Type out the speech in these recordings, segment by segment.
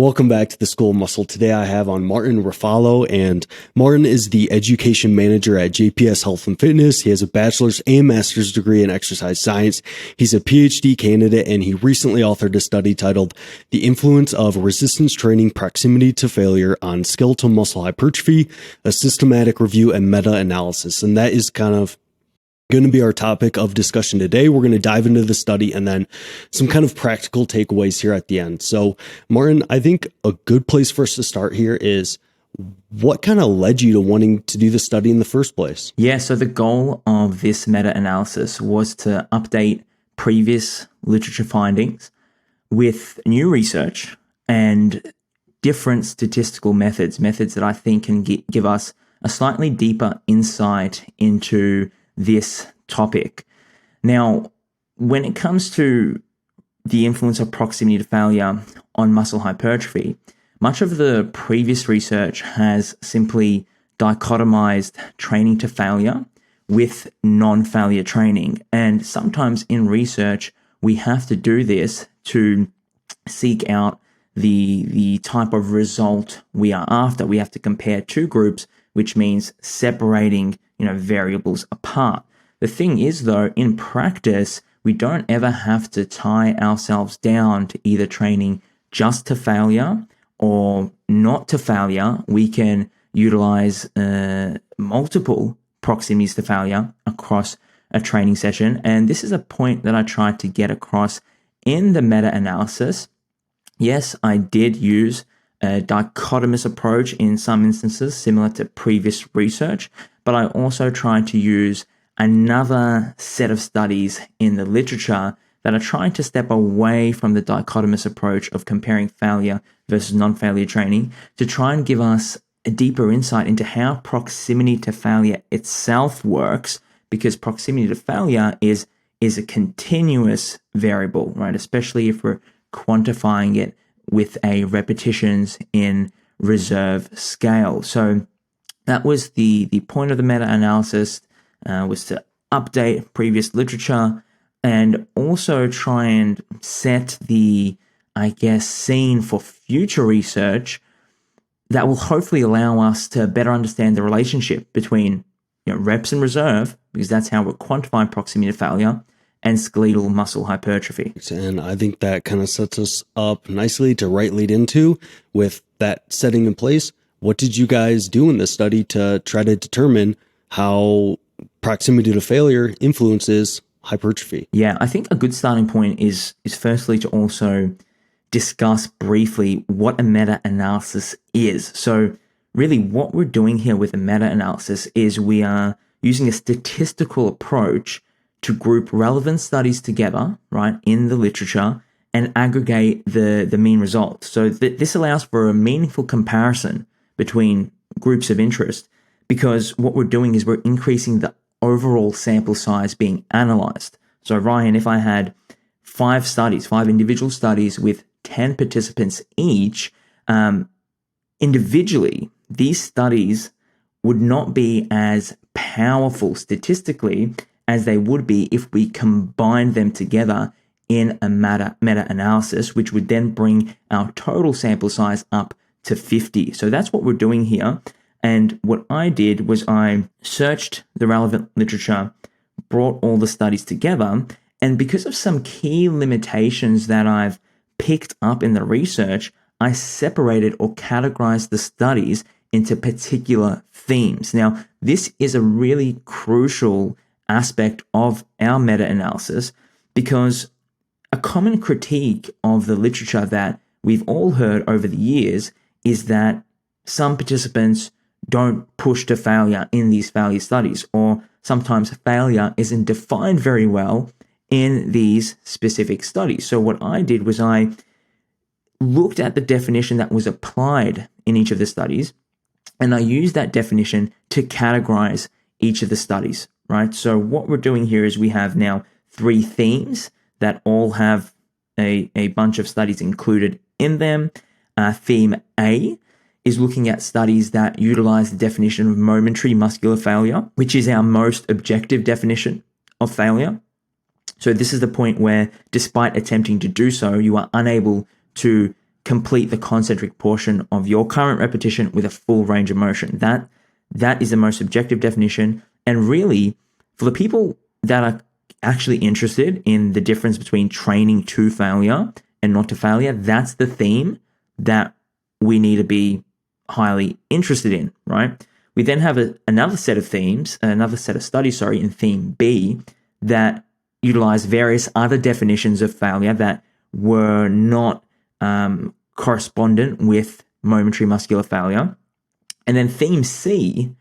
Welcome back to the School of Muscle. Today I have on Martin Refalo, and Martin is the education manager at JPS Health and Fitness. He has a bachelor's and master's degree in exercise science. He's a PhD candidate, and he recently authored a study titled The Influence of Resistance Training Proximity to Failure on Skeletal Muscle Hypertrophy, a Systematic Review and Meta-Analysis. And that is kind of going to be our topic of discussion today. We're going to dive into the study and then some kind of practical takeaways here at the end. So, Martin, I think a good place for us to start here is what kind of led you to wanting to do the study in the first place? Yeah, so the goal of this meta-analysis was to update previous literature findings with new research and different statistical methods that I think can give us a slightly deeper insight into this topic. Now, when it comes to the influence of proximity to failure on muscle hypertrophy, much of the previous research has simply dichotomized training to failure with non-failure training. And sometimes in research, we have to do this to seek out the type of result we are after. We have to compare two groups, which means separating variables apart. The thing is, though, in practice, we don't ever have to tie ourselves down to either training just to failure or not to failure. We can utilize multiple proximities to failure across a training session. And this is a point that I tried to get across in the meta-analysis. Yes, I did use a dichotomous approach in some instances, similar to previous research, but I also tried to use another set of studies in the literature that are trying to step away from the dichotomous approach of comparing failure versus non-failure training to try and give us a deeper insight into how proximity to failure itself works, because proximity to failure is a continuous variable, right? Especially if we're quantifying it with a repetitions in reserve scale. So that was the point of the meta-analysis, was to update previous literature and also try and set the, scene for future research that will hopefully allow us to better understand the relationship between reps and reserve, because that's how we're quantifying proximity to failure, and skeletal muscle hypertrophy. And I think that kind of sets us up nicely to lead into with that setting in place. What did you guys do in this study to try to determine how proximity to failure influences hypertrophy? Yeah, I think a good starting point is firstly to also discuss briefly what a meta-analysis is. So really what we're doing here with a meta-analysis is we are using a statistical approach to group relevant studies together, right, in the literature and aggregate the mean results. So this allows for a meaningful comparison between groups of interest, because what we're doing is we're increasing the overall sample size being analyzed. So Ryan, if I had five individual studies with 10 participants each, individually, these studies would not be as powerful statistically as they would be if we combine them together in a meta-analysis, which would then bring our total sample size up to 50. So that's what we're doing here. And what I did was I searched the relevant literature, brought all the studies together, and because of some key limitations that I've picked up in the research, I separated or categorized the studies into particular themes. Now, this is a really crucial aspect of our meta-analysis, because a common critique of the literature that we've all heard over the years is that some participants don't push to failure in these failure studies, or sometimes failure isn't defined very well in these specific studies. So what I did was I looked at the definition that was applied in each of the studies, and I used that definition to categorize each of the studies, right? So what we're doing here is we have now 3 themes that all have a bunch of studies included in them. Theme A is looking at studies that utilize the definition of momentary muscular failure, which is our most objective definition of failure. So this is the point where, despite attempting to do so, you are unable to complete the concentric portion of your current repetition with a full range of motion. That is the most objective definition. And really, for the people that are actually interested in the difference between training to failure and not to failure, that's the theme that we need to be highly interested in, right? We then have another set of studies, in theme B, that utilize various other definitions of failure that were not correspondent with momentary muscular failure. And then theme C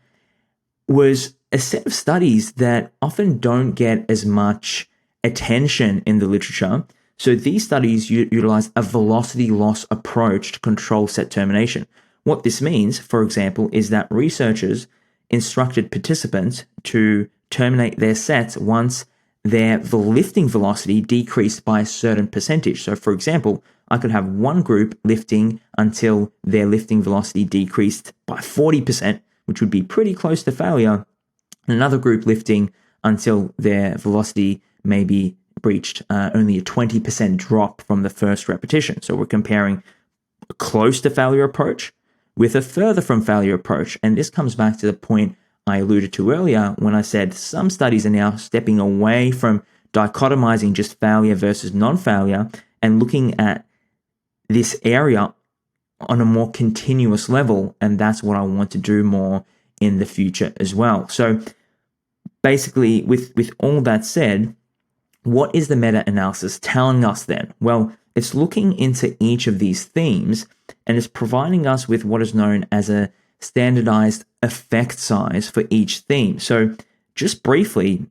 was a set of studies that often don't get as much attention in the literature. So these studies utilize a velocity loss approach to control set termination. What this means, for example, is that researchers instructed participants to terminate their sets once their lifting velocity decreased by a certain percentage. So, for example, I could have one group lifting until their lifting velocity decreased by 40%, which would be pretty close to failure, and another group lifting until their velocity maybe reached only a 20% drop from the first repetition. So we're comparing a close to failure approach with a further from failure approach. And this comes back to the point I alluded to earlier when I said some studies are now stepping away from dichotomizing just failure versus non-failure and looking at this area on a more continuous level. And that's what I want to do more in the future as well. So basically, with all that said, what is the meta-analysis telling us then? Well, it's looking into each of these themes and it's providing us with what is known as a standardized effect size for each theme. So just briefly,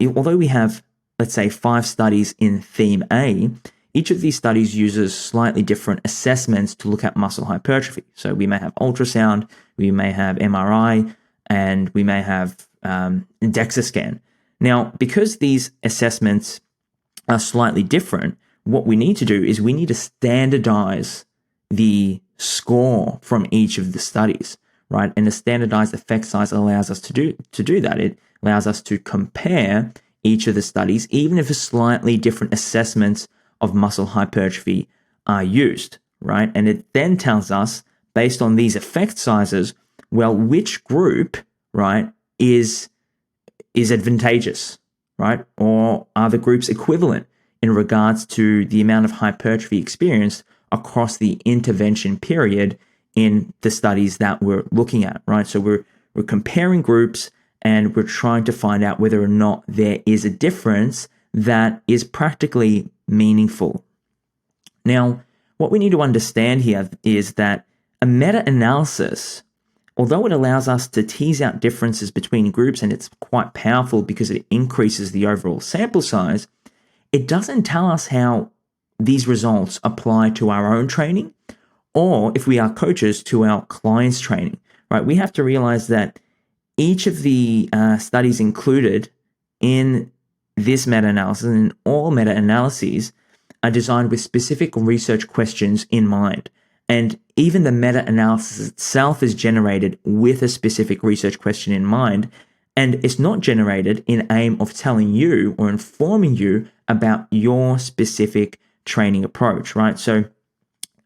although we have, let's say, 5 studies in theme A, each of these studies uses slightly different assessments to look at muscle hypertrophy. So we may have ultrasound, we may have MRI, and we may have DEXA scan. Now, because these assessments are slightly different, what we need to do is we need to standardize the score from each of the studies, right? And the standardized effect size allows us to do that. It allows us to compare each of the studies, even if slightly different assessments of muscle hypertrophy are used, right? And it then tells us, based on these effect sizes, well, which group, right, is advantageous, right? Or are the groups equivalent in regards to the amount of hypertrophy experienced across the intervention period in the studies that we're looking at, right? So we're comparing groups and we're trying to find out whether or not there is a difference that is practically meaningful. Now, what we need to understand here is that a meta-analysis, although it allows us to tease out differences between groups, and it's quite powerful because it increases the overall sample size, it doesn't tell us how these results apply to our own training or, if we are coaches, to our clients' training, right? We have to realize that each of the studies included in this meta-analysis and all meta-analyses are designed with specific research questions in mind. And even the meta-analysis itself is generated with a specific research question in mind. And it's not generated in aim of telling you or informing you about your specific training approach, right? So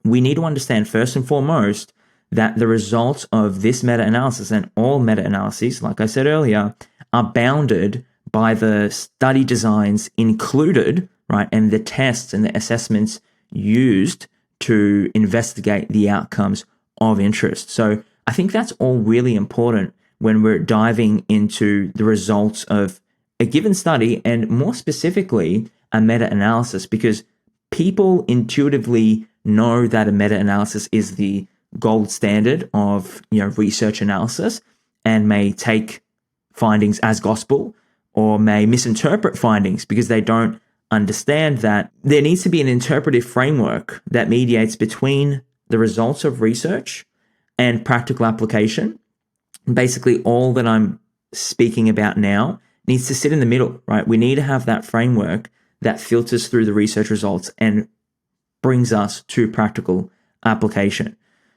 we need to understand first and foremost that the results of this meta-analysis and all meta-analyses, like I said earlier, are bounded by the study designs included, right? And the tests and the assessments used to investigate the outcomes of interest. So I think that's all really important when we're diving into the results of a given study and more specifically a meta-analysis, because people intuitively know that a meta-analysis is the gold standard of research analysis and may take findings as gospel or may misinterpret findings because they don't understand that there needs to be an interpretive framework that mediates between the results of research and practical application. Basically, all that I'm speaking about now needs to sit in the middle, right? We need to have that framework that filters through the research results and brings us to practical application.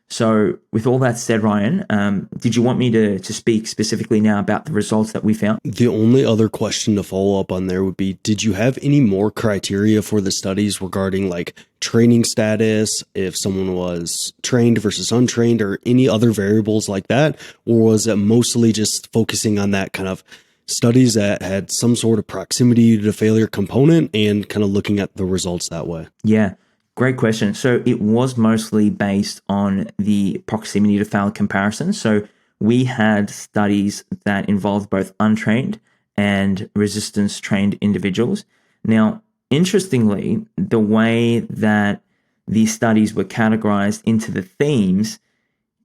So with all that said, Ryan, did you want me to speak specifically now about the results that we found? The only other question to follow up on there would be, did you have any more criteria for the studies regarding like training status, if someone was trained versus untrained, or any other variables like that? Or was it mostly just focusing on that kind of studies that had some sort of proximity to the failure component and kind of looking at the results that way? Yeah, great question. So it was mostly based on the proximity to failure comparison. So we had studies that involved both untrained and resistance trained individuals. Now, interestingly, the way that these studies were categorized into the themes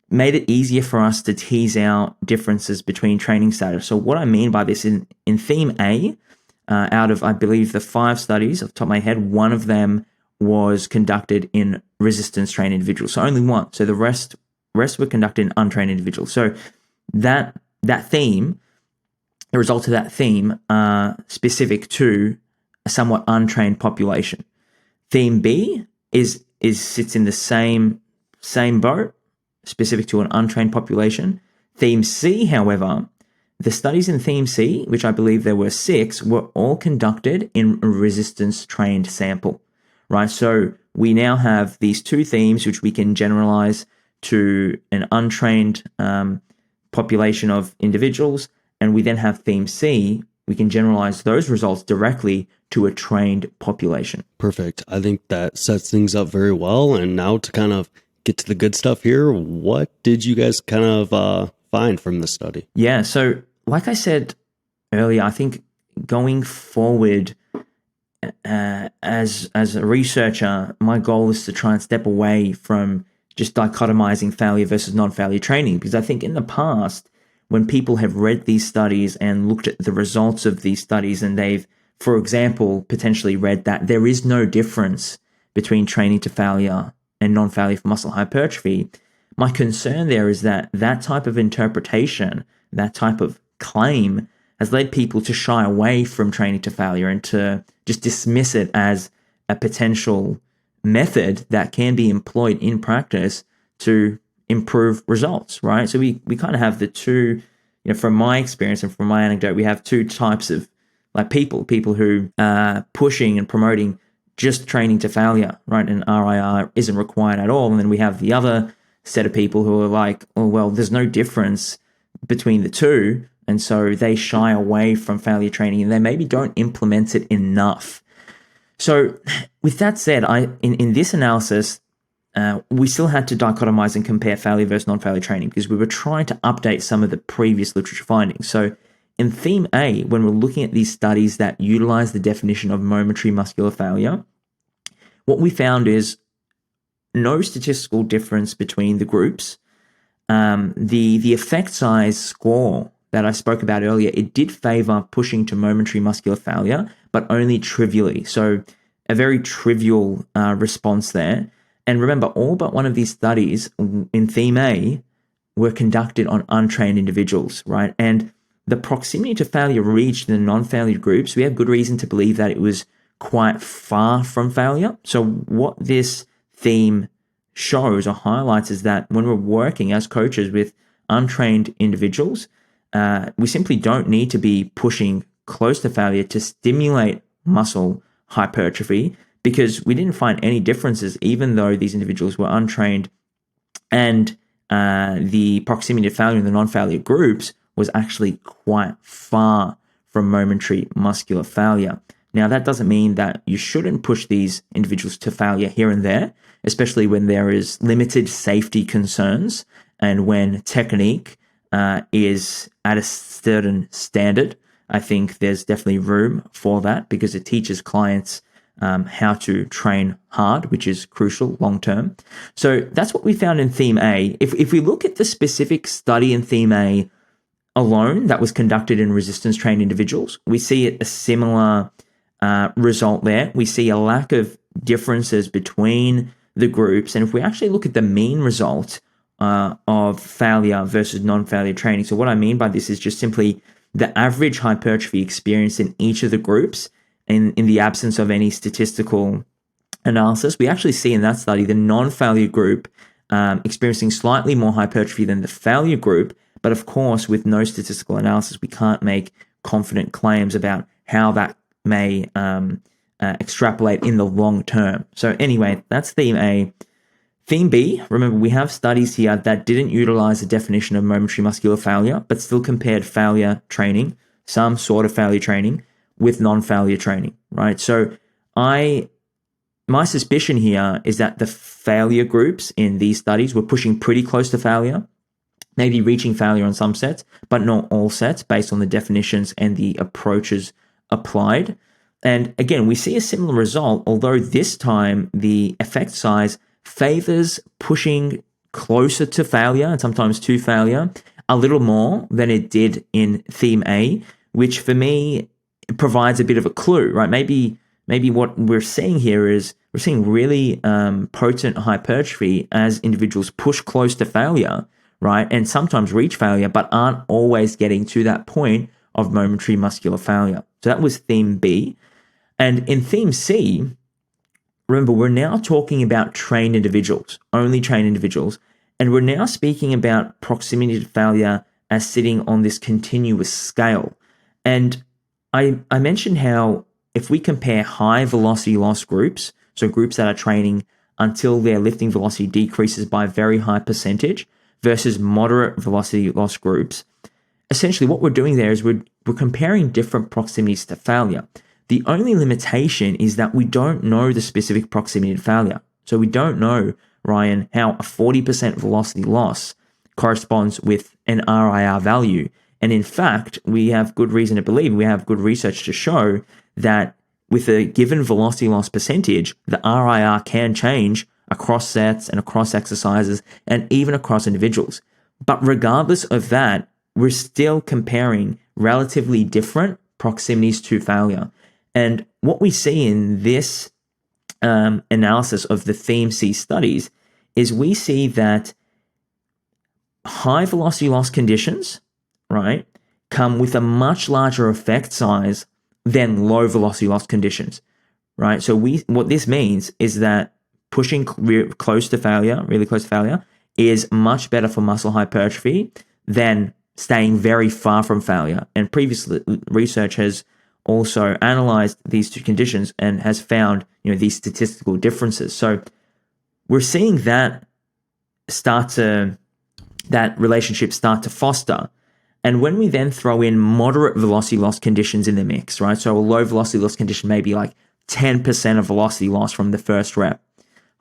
made it easier for us to tease out differences between training status. So what I mean by this, in theme A, out of, I believe, the 5 studies off the top of my head, one of them was conducted in resistance trained individuals. So only one. So the rest were conducted in untrained individuals. So that theme, the results of that theme are specific to a somewhat untrained population. Theme B sits in the same boat, specific to an untrained population. Theme C, however, the studies in Theme C, which I believe there were 6, were all conducted in a resistance-trained sample, right? So we now have these 2 themes, which we can generalize to an untrained population of individuals, and we then have Theme C, we can generalize those results directly to a trained population. Perfect. I think that sets things up very well. And now to kind of get to the good stuff here, what did you guys kind of find from the study? Yeah, so like I said earlier, I think going forward as a researcher, my goal is to try and step away from just dichotomizing failure versus non-failure training, because I think in the past, when people have read these studies and looked at the results of these studies, and they've, for example, potentially read that there is no difference between training to failure and non-failure for muscle hypertrophy, my concern there is that that type of interpretation, that type of claim, has led people to shy away from training to failure and to just dismiss it as a potential method that can be employed in practice to improve results, right? So we kind of have the two, from my experience and from my anecdote, we have 2 types of like people who are pushing and promoting just training to failure, right? And RIR isn't required at all. And then we have the other set of people who are like, oh, well, there's no difference between the two. And so they shy away from failure training and they maybe don't implement it enough. So with that said, in this analysis, we still had to dichotomize and compare failure versus non-failure training because we were trying to update some of the previous literature findings. So in theme A, when we're looking at these studies that utilize the definition of momentary muscular failure, what we found is no statistical difference between the groups. The effect size score that I spoke about earlier, it did favor pushing to momentary muscular failure, but only trivially. So a very trivial response there. And remember, all but one of these studies in theme A were conducted on untrained individuals, right? And the proximity to failure reached in the non-failure groups, we have good reason to believe that it was quite far from failure. So what this theme shows or highlights is that when we're working as coaches with untrained individuals, we simply don't need to be pushing close to failure to stimulate muscle hypertrophy, because we didn't find any differences even though these individuals were untrained, and the proximity to failure in the non-failure groups was actually quite far from momentary muscular failure. Now, that doesn't mean that you shouldn't push these individuals to failure here and there, especially when there is limited safety concerns and when technique is at a certain standard. I think there's definitely room for that because it teaches clients how to train hard, which is crucial long term. So that's what we found in theme A. If we look at the specific study in theme A alone that was conducted in resistance trained individuals, we see a similar result there. We see a lack of differences between the groups. And if we actually look at the mean result of failure versus non-failure training, so what I mean by this is just simply the average hypertrophy experience in each of the groups in the absence of any statistical analysis, we actually see in that study the non-failure group experiencing slightly more hypertrophy than the failure group. But of course, with no statistical analysis, we can't make confident claims about how that may extrapolate in the long term. So anyway, that's theme A. Theme B, remember, we have studies here that didn't utilize the definition of momentary muscular failure, but still compared failure training, some sort of failure training, with non-failure training, right? So my suspicion here is that the failure groups in these studies were pushing pretty close to failure, maybe reaching failure on some sets, but not all sets based on the definitions and the approaches applied. And again, we see a similar result, although this time the effect size favors pushing closer to failure and sometimes to failure a little more than it did in theme A, which for me provides a bit of a clue, right? Maybe what we're seeing here is we're seeing really potent hypertrophy as individuals push close to failure, right? And sometimes reach failure, but aren't always getting to that point of momentary muscular failure. So that was theme B. And in theme C, remember, we're now talking about trained individuals, only trained individuals, and we're now speaking about proximity to failure as sitting on this continuous scale. And I mentioned how if we compare high velocity loss groups, so groups that are training until their lifting velocity decreases by a very high percentage versus moderate velocity loss groups, essentially what we're doing there is we're comparing different proximities to failure. The only limitation is that we don't know the specific proximity to failure. So we don't know, Ryan, how a 40% velocity loss corresponds with an RIR value. And in fact, we have good reason to believe, we have good research to show that with a given velocity loss percentage, the RIR can change across sets and across exercises and even across individuals. But regardless of that, we're still comparing relatively different proximities to failure. And what we see in this analysis of the theme C studies is we see that high velocity loss conditions, right, come with a much larger effect size than low velocity loss conditions, right? So what this means is that pushing close to failure, really close to failure, is much better for muscle hypertrophy than staying very far from failure. And previous research has also analyzed these two conditions and has found, these statistical differences. So we're seeing that relationship start to foster. And when we then throw in moderate velocity loss conditions in the mix, right? So a low velocity loss condition may be like 10% of velocity loss from the first rep.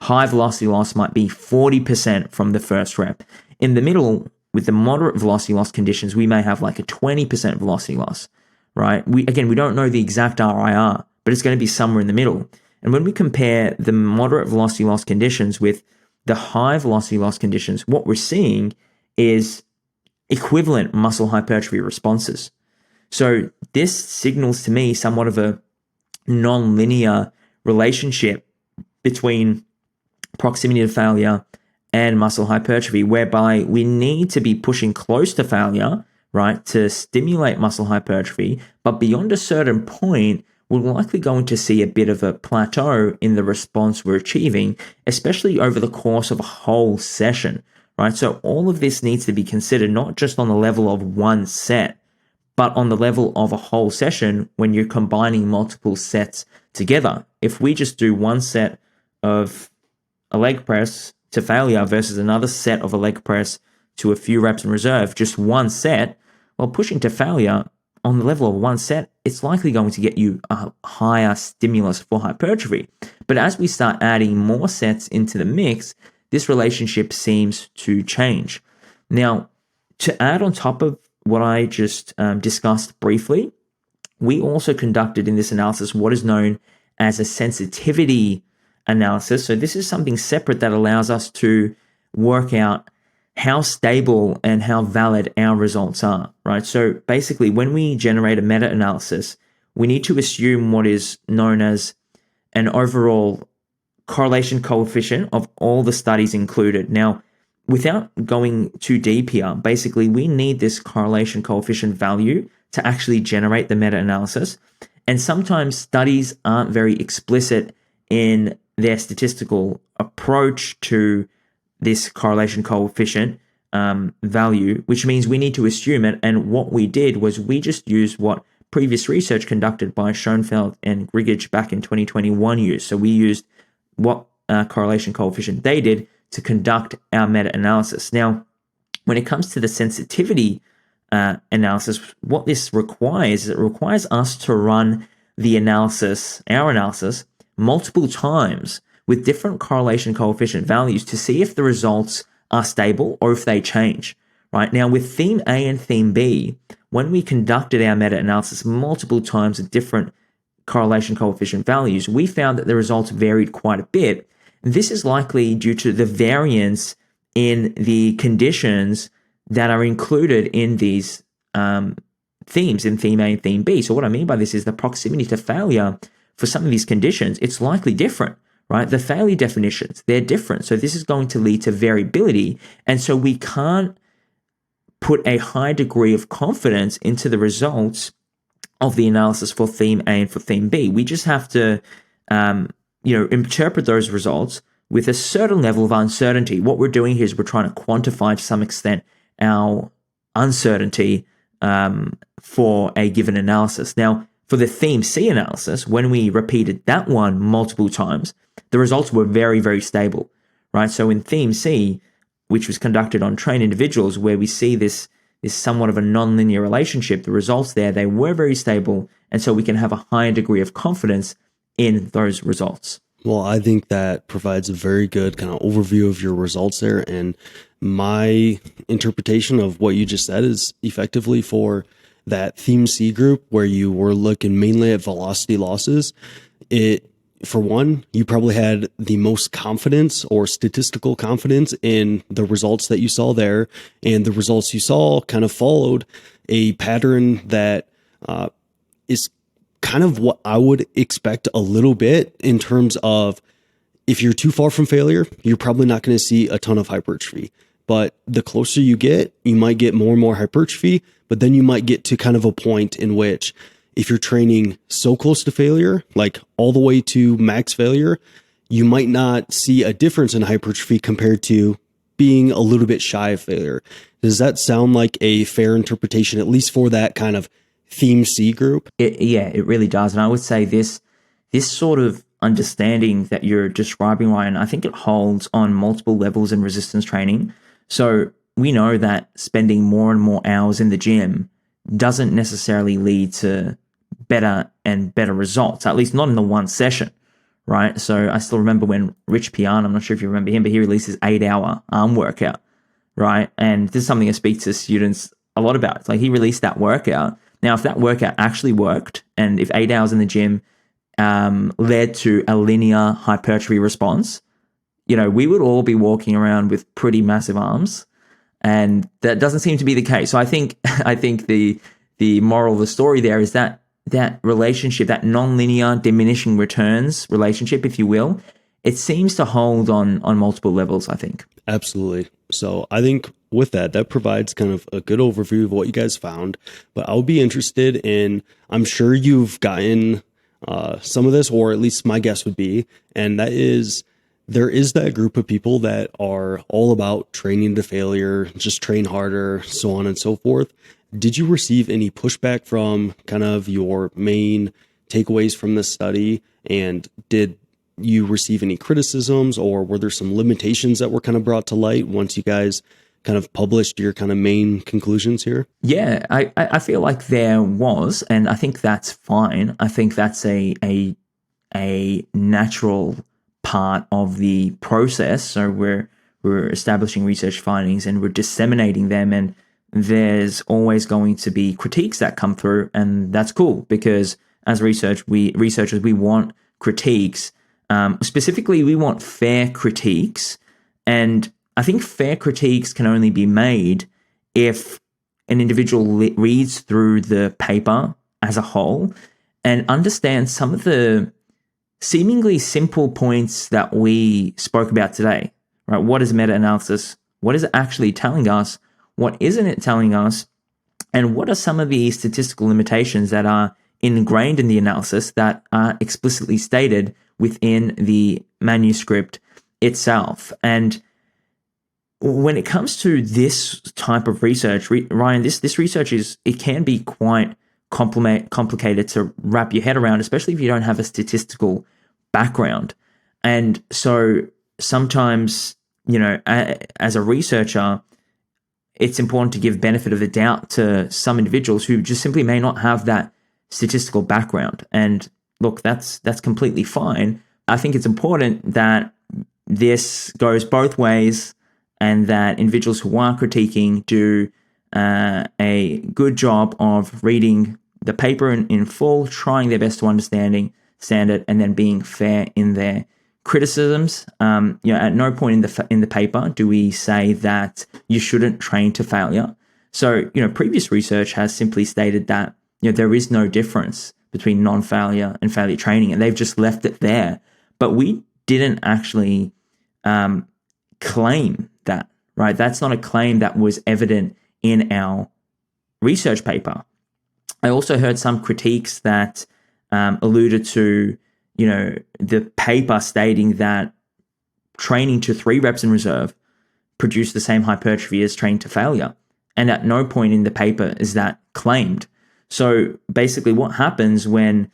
High velocity loss might be 40% from the first rep. In the middle, with the moderate velocity loss conditions, we may have like a 20% velocity loss, right? We don't know the exact RIR, but it's going to be somewhere in the middle. And when we compare the moderate velocity loss conditions with the high velocity loss conditions, what we're seeing is equivalent muscle hypertrophy responses. So this signals to me somewhat of a non-linear relationship between proximity to failure and muscle hypertrophy, whereby we need to be pushing close to failure, right, to stimulate muscle hypertrophy, but beyond a certain point, we're likely going to see a bit of a plateau in the response we're achieving, especially over the course of a whole session, right? So all of this needs to be considered not just on the level of one set, but on the level of a whole session when you're combining multiple sets together. If we just do one set of a leg press to failure versus another set of a leg press to a few reps in reserve, just one set, well, pushing to failure on the level of one set, it's likely going to get you a higher stimulus for hypertrophy. But as we start adding more sets into the mix, this relationship seems to change. Now, to add on top of what I just discussed briefly, we also conducted in this analysis what is known as a sensitivity analysis. So this is something separate that allows us to work out how stable and how valid our results are, right? So basically, when we generate a meta-analysis, we need to assume what is known as an overall correlation coefficient of all the studies included. Now, without going too deep here, basically, we need this correlation coefficient value to actually generate the meta-analysis. And sometimes studies aren't very explicit in their statistical approach to this correlation coefficient value, which means we need to assume it. And what we did was we just used what previous research conducted by Schoenfeld and Grigich back in 2021 used. So we used what correlation coefficient they did to conduct our meta-analysis. Now, when it comes to the sensitivity analysis, what this requires is it requires us to run the analysis, our analysis, multiple times with different correlation coefficient values to see if the results are stable or if they change, right? Now, with theme A and theme B, when we conducted our meta-analysis multiple times with different correlation coefficient values, we found that the results varied quite a bit. And this is likely due to the variance in the conditions that are included in these themes, in theme A and theme B. So what I mean by this is the proximity to failure for some of these conditions, it's likely different, right? The failure definitions, they're different. So this is going to lead to variability. And so we can't put a high degree of confidence into the results of the analysis for theme A and for theme B. We just have to, interpret those results with a certain level of uncertainty. What we're doing here is we're trying to quantify to some extent our uncertainty for a given analysis. Now, for the theme C analysis, when we repeated that one multiple times, the results were very, very stable, right? So in theme C, which was conducted on trained individuals, where we see this somewhat of a nonlinear relationship, the results there, they were very stable, and so we can have a higher degree of confidence in those results. Well, I think that provides a very good kind of overview of your results there. And my interpretation of what you just said is effectively for that theme C group where you were looking mainly at velocity losses. For one, you probably had the most confidence or statistical confidence in the results that you saw there. And the results you saw kind of followed a pattern that is kind of what I would expect a little bit in terms of if you're too far from failure, you're probably not going to see a ton of hypertrophy. But the closer you get, you might get more and more hypertrophy, but then you might get to kind of a point in which if you're training so close to failure, like all the way to max failure, you might not see a difference in hypertrophy compared to being a little bit shy of failure. Does that sound like a fair interpretation, at least for that kind of theme C group? It really does. And I would say this sort of understanding that you're describing, Ryan, I think it holds on multiple levels in resistance training. So we know that spending more and more hours in the gym doesn't necessarily lead to better and better results, at least not in the one session, right? So I still remember when Rich Pian, I'm not sure if you remember him, but he released his 8-hour arm workout, right? And this is something I speak to students a lot about. It's like he released that workout. Now, if that workout actually worked, and if 8 hours in the gym led to a linear hypertrophy response, we would all be walking around with pretty massive arms, and that doesn't seem to be the case. So I think the moral of the story there is that relationship, that nonlinear diminishing returns relationship, if you will, it seems to hold on multiple levels, I think. Absolutely. So I think with that provides kind of a good overview of what you guys found. But I'll be interested in, I'm sure you've gotten some of this, or at least my guess would be, and that is there is that group of people that are all about training to failure, just train harder, so on and so forth. Did you receive any pushback from kind of your main takeaways from this study? And did you receive any criticisms, or were there some limitations that were kind of brought to light once you guys kind of published your kind of main conclusions here? Yeah, I feel like there was, and I think that's fine. I think that's a natural part of the process. So we're establishing research findings and we're disseminating them, and there's always going to be critiques that come through, and that's cool because as researchers we want critiques. Specifically, we want fair critiques, and I think fair critiques can only be made if an individual reads through the paper as a whole and understands some of the seemingly simple points that we spoke about today, right? What is meta-analysis? What is it actually telling us? What isn't it telling us? And what are some of the statistical limitations that are ingrained in the analysis that are explicitly stated within the manuscript itself? And when it comes to this type of research, Ryan, this research it can be quite complicated to wrap your head around, especially if you don't have a statistical background. And so sometimes, as a researcher, it's important to give benefit of the doubt to some individuals who just simply may not have that statistical background. And look, that's completely fine. I think it's important that this goes both ways, and that individuals who are critiquing do a good job of reading the paper in full, trying their best to understand it, and then being fair in their criticisms. At no point in the paper do we say that you shouldn't train to failure. So, previous research has simply stated that there is no difference between non-failure and failure training, and they've just left it there. But we didn't actually claim that, right? That's not a claim that was evident in our research paper. I also heard some critiques that alluded to, the paper stating that training to 3 reps in reserve produced the same hypertrophy as training to failure. And at no point in the paper is that claimed. So basically what happens when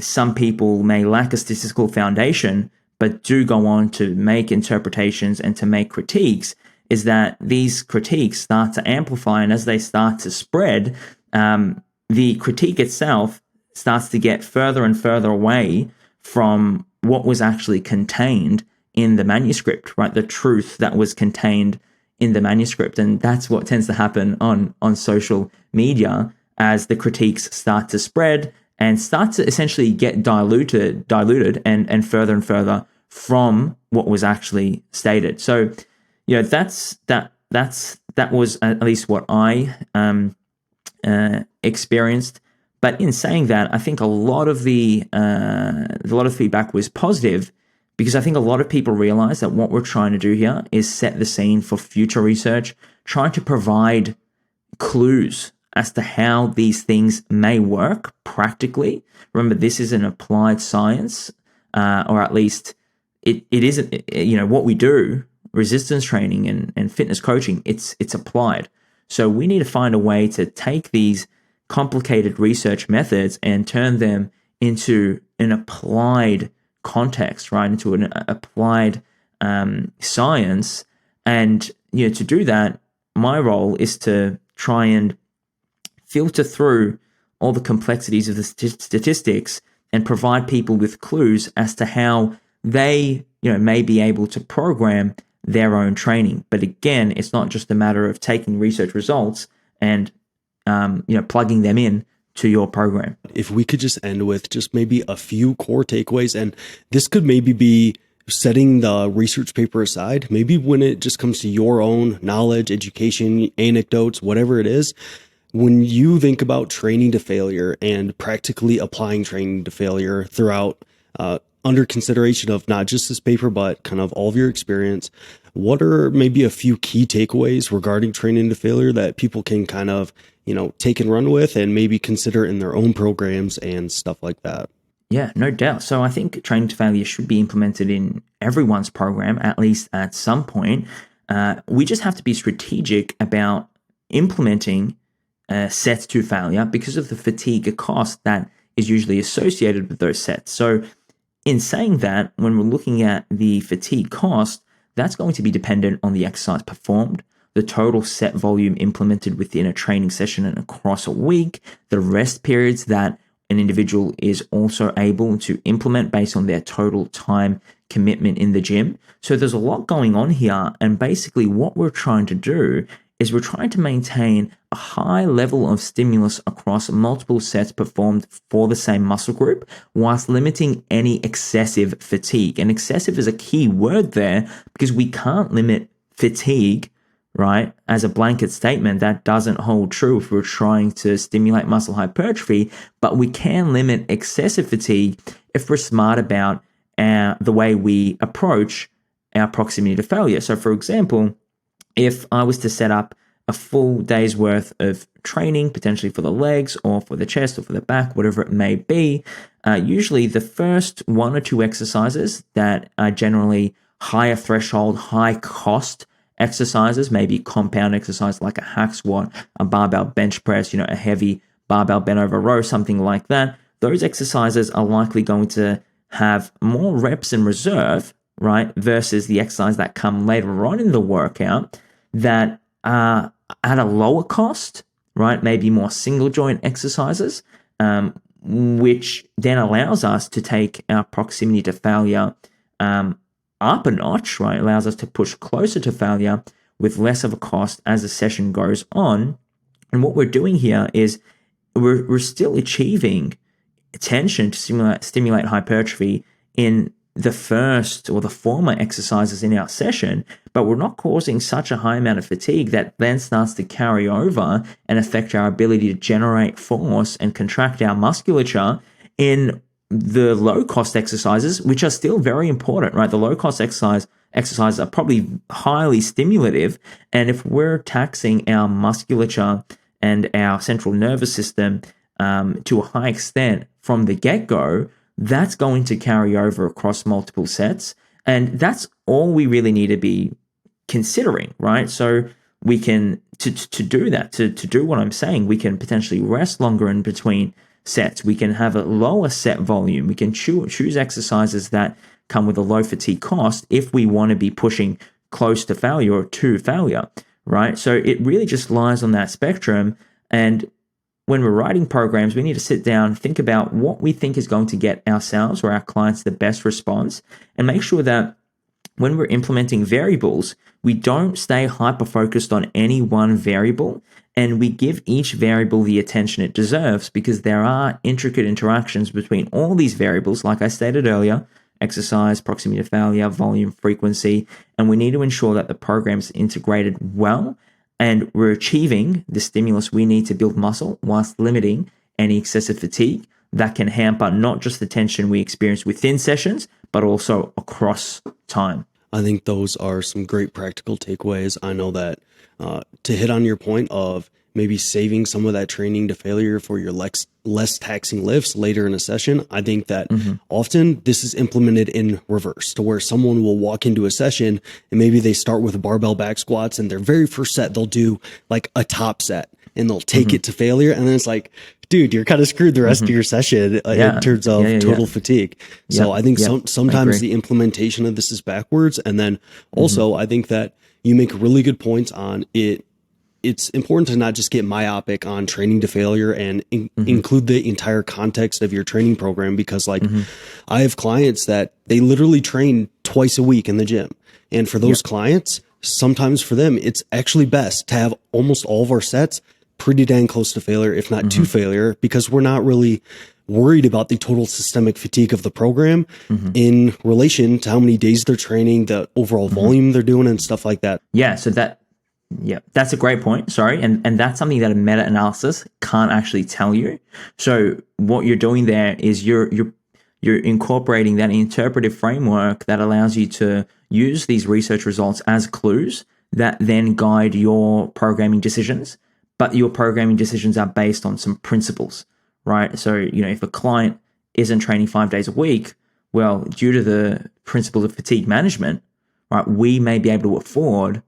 some people may lack a statistical foundation, but do go on to make interpretations and to make critiques, is that these critiques start to amplify, and as they start to spread, the critique itself starts to get further and further away from what was actually contained in the manuscript, right? The truth that was contained in the manuscript. And that's what tends to happen on social media as the critiques start to spread and start to essentially get diluted and further from what was actually stated. So, that was at least what I experienced. But in saying that, I think a lot of feedback was positive, because I think a lot of people realize that what we're trying to do here is set the scene for future research, trying to provide clues as to how these things may work practically. Remember, this is an applied science, or at least it isn't, what we do, resistance training and fitness coaching, it's applied. So we need to find a way to take these complicated research methods and turn them into an applied context, right? Into an applied science. And, to do that, my role is to try and filter through all the complexities of the statistics and provide people with clues as to how they, may be able to program their own training. But again, it's not just a matter of taking research results and plugging them in to your program. If we could just end with just maybe a few core takeaways, and this could maybe be setting the research paper aside, maybe when it just comes to your own knowledge, education, anecdotes, whatever it is, when you think about training to failure and practically applying training to failure throughout, under consideration of not just this paper, but kind of all of your experience, what are maybe a few key takeaways regarding training to failure that people can kind of, take and run with and maybe consider in their own programs and stuff like that? Yeah, no doubt. So I think training to failure should be implemented in everyone's program, at least at some point. We just have to be strategic about implementing sets to failure because of the fatigue cost that is usually associated with those sets. So in saying that, when we're looking at the fatigue cost, that's going to be dependent on the exercise performed, the total set volume implemented within a training session and across a week, the rest periods that an individual is also able to implement based on their total time commitment in the gym. So there's a lot going on here. And basically what we're trying to do is we're trying to maintain a high level of stimulus across multiple sets performed for the same muscle group, whilst limiting any excessive fatigue. And excessive is a key word there because we can't limit fatigue, right, as a blanket statement. That doesn't hold true if we're trying to stimulate muscle hypertrophy, but we can limit excessive fatigue if we're smart about the way we approach our proximity to failure. So for example, if I was to set up a full day's worth of training, potentially for the legs or for the chest or for the back, whatever it may be, usually the first 1 or 2 exercises that are generally higher threshold, high cost exercises, maybe compound exercise like a hack squat, a barbell bench press, a heavy barbell bent over row, something like that. Those exercises are likely going to have more reps in reserve, right, versus the exercise that come later on in the workout that are at a lower cost, right? Maybe more single joint exercises, which then allows us to take our proximity to failure up a notch, right? Allows us to push closer to failure with less of a cost as the session goes on. And what we're doing here is we're still achieving tension to stimulate hypertrophy in the first or the former exercises in our session, but we're not causing such a high amount of fatigue that then starts to carry over and affect our ability to generate force and contract our musculature in the low-cost exercises, which are still very important, right? The low-cost exercises are probably highly stimulative, and if we're taxing our musculature and our central nervous system to a high extent from the get-go, that's going to carry over across multiple sets. And that's all we really need to be considering, right? So we can, to do that, to do what I'm saying, we can potentially rest longer in between sets. We can have a lower set volume. We can choose exercises that come with a low fatigue cost if we want to be pushing close to failure or to failure, right? So it really just lies on that spectrum. And when we're writing programs, we need to sit down, think about what we think is going to get ourselves or our clients the best response, and make sure that when we're implementing variables, we don't stay hyper-focused on any one variable, and we give each variable the attention it deserves, because there are intricate interactions between all these variables, like I stated earlier: exercise, proximity to failure, volume, frequency, and we need to ensure that the program is integrated well and we're achieving the stimulus we need to build muscle whilst limiting any excessive fatigue that can hamper not just the tension we experience within sessions, but also across time. I think those are some great practical takeaways. I know that to hit on your point of maybe saving some of that training to failure for your less taxing lifts later in a session, I think that often this is implemented in reverse, to where someone will walk into a session and maybe they start with barbell back squats, and their very first set, they'll do like a top set and they'll take it to failure. And then it's like, dude, you're kind of screwed the rest of your session in terms of total fatigue. So I think sometimes the implementation of this is backwards. And then also I think that you make really good points on it. It's important to not just get myopic on training to failure and include the entire context of your training program, because like I have clients that they literally train twice a week in the gym. And for those clients, sometimes for them, it's actually best to have almost all of our sets pretty dang close to failure, if not to failure, because we're not really worried about the total systemic fatigue of the program in relation to how many days they're training, the overall volume they're doing, and stuff like that. That's a great point. Sorry. And that's something that a meta-analysis can't actually tell you. So what you're doing there is you're incorporating that interpretive framework that allows you to use these research results as clues that then guide your programming decisions. But your programming decisions are based on some principles, right? So, if a client isn't training 5 days a week, well, due to the principles of fatigue management, right, we may be able to afford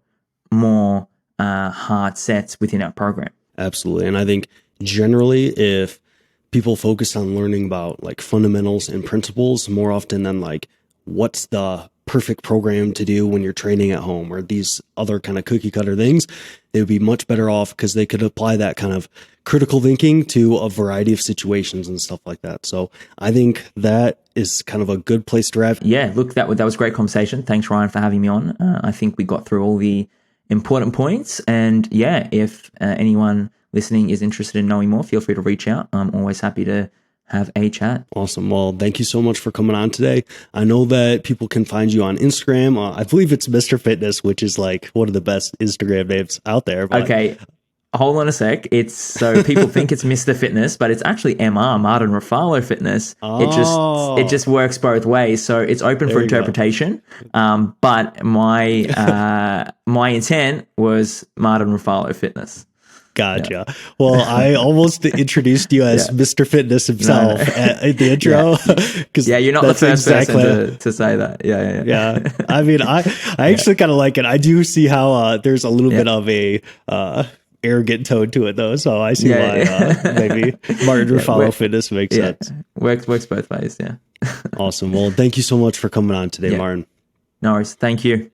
more hard sets within our program. Absolutely. And I think generally, if people focus on learning about like fundamentals and principles more often than like what's the perfect program to do when you're training at home or these other kind of cookie cutter things, they would be much better off because they could apply that kind of critical thinking to a variety of situations and stuff like that. So I think that is kind of a good place to wrap. Yeah, look, that was a great conversation. Thanks, Ryan, for having me on. I think we got through all the important points. And yeah, if anyone listening is interested in knowing more, feel free to reach out. I'm always happy to have a chat. Awesome. Well, thank you so much for coming on today. I know that people can find you on Instagram. I believe it's Mr. Fitness, which is like one of the best Instagram names out there. But okay. Hold on a sec. It's so people think it's Mr. Fitness, but it's actually Martin Refalo Fitness. Oh. It just works both ways. So it's open for interpretation. But my intent was Martin Refalo Fitness. Gotcha. Well, I almost introduced you as Mr. Fitness himself at the intro. Yeah, you're not the first person to say that. Yeah. I mean, I actually kind of like it. I do see how there's a little bit of a arrogant tone to it, though. So I see why maybe Martin Refalo Fitness makes sense. Works both ways. Yeah. Awesome. Well, thank you so much for coming on today, Martin. No worries. Thank you.